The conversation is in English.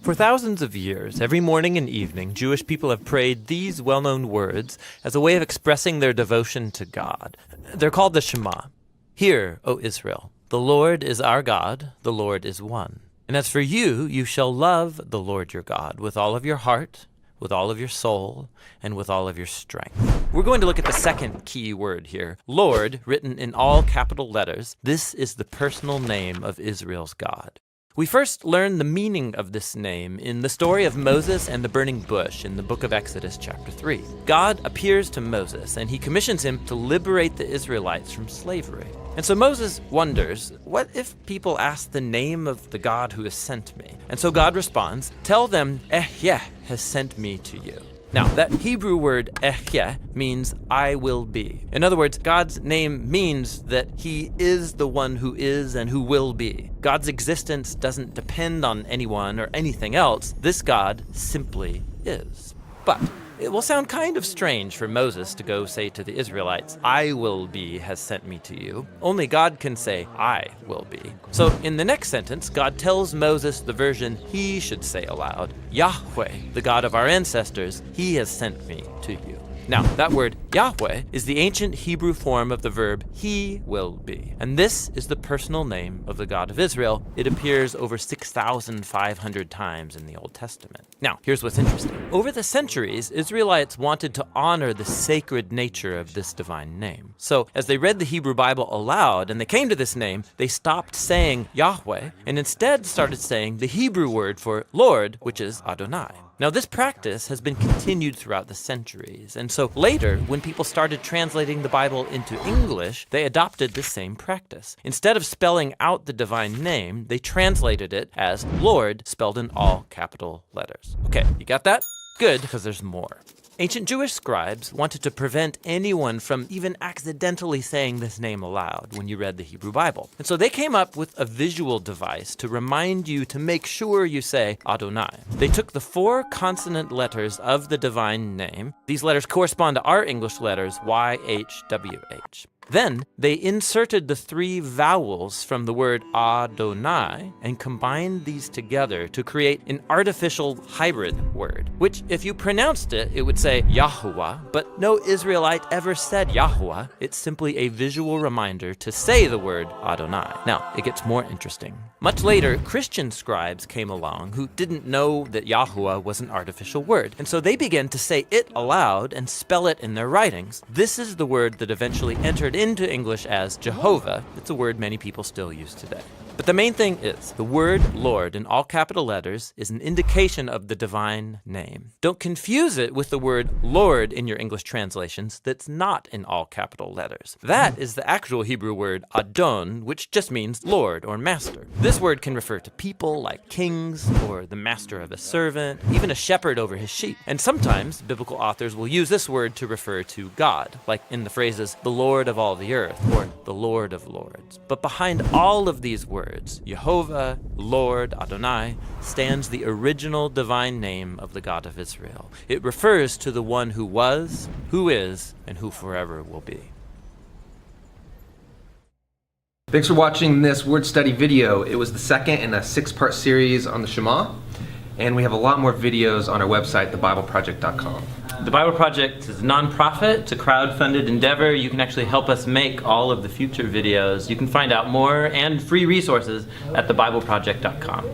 For thousands of years, every morning and evening, Jewish people have prayed these well-known words as a way of expressing their devotion to God. They're called the Shema. Hear, O Israel, the Lord is our God, the Lord is one. And as for you, you shall love the Lord your God with all of your heart, with all of your soul, and with all of your strength. We're going to look at the second key word here, Lord, written in all capital letters. This is the personal name of Israel's God. We first learn the meaning of this name in the story of Moses and the burning bush in the book of Exodus chapter 3. God appears to Moses and he commissions him to liberate the Israelites from slavery. And so Moses wonders, what if people ask the name of the God who has sent me? And so God responds, tell them, YHWH has sent me to you. Now, that Hebrew word YHWH means I will be. In other words, God's name means that he is the one who is and who will be. God's existence doesn't depend on anyone or anything else. This God simply is. But it will sound kind of strange for Moses to go say to the Israelites, I will be has sent me to you. Only God can say, I will be. So in the next sentence, God tells Moses the version he should say aloud, Yahweh, the God of our ancestors, he has sent me to you. Now, that word Yahweh is the ancient Hebrew form of the verb he will be. And this is the personal name of the God of Israel. It appears over 6,500 times in the Old Testament. Now, here's what's interesting. Over the centuries, Israelites wanted to honor the sacred nature of this divine name. So, as they read the Hebrew Bible aloud and they came to this name, they stopped saying Yahweh and instead started saying the Hebrew word for Lord, which is Adonai. Now, this practice has been continued throughout the centuries, and so later, when people started translating the Bible into English, they adopted the same practice. Instead of spelling out the divine name, they translated it as Lord, spelled in all capital letters. Okay, you got that? Good, because there's more. Ancient Jewish scribes wanted to prevent anyone from even accidentally saying this name aloud when you read the Hebrew Bible. And so they came up with a visual device to remind you to make sure you say Adonai. They took the 4 consonant letters of the divine name. These letters correspond to our English letters YHWH. Then they inserted the 3 vowels from the word Adonai and combined these together to create an artificial hybrid word, which if you pronounced it, it would say Yahuwah, but no Israelite ever said Yahuwah. It's simply a visual reminder to say the word Adonai. Now, it gets more interesting. Much later, Christian scribes came along who didn't know that Yahuwah was an artificial word, and so they began to say it aloud and spell it in their writings. This is the word that eventually entered into English as Jehovah. It's a word many people still use today. But the main thing is, the word Lord in all capital letters is an indication of the divine name. Don't confuse it with the word Lord in your English translations that's not in all capital letters. That is the actual Hebrew word Adon, which just means Lord or master. This word can refer to people like kings or the master of a servant, even a shepherd over his sheep. And sometimes biblical authors will use this word to refer to God, like in the phrases, the Lord of all the earth or the Lord of lords. But behind all of these words, Jehovah, Lord, Adonai, stands the original divine name of the God of Israel. It refers to the one who was, who is, and who forever will be. Thanks for watching this word study video. It was the second in a 6-part series on the Shema, and we have a lot more videos on our website, thebibleproject.com. The Bible Project is a nonprofit. It's a crowd-funded endeavor. You can actually help us make all of the future videos. You can find out more and free resources at thebibleproject.com.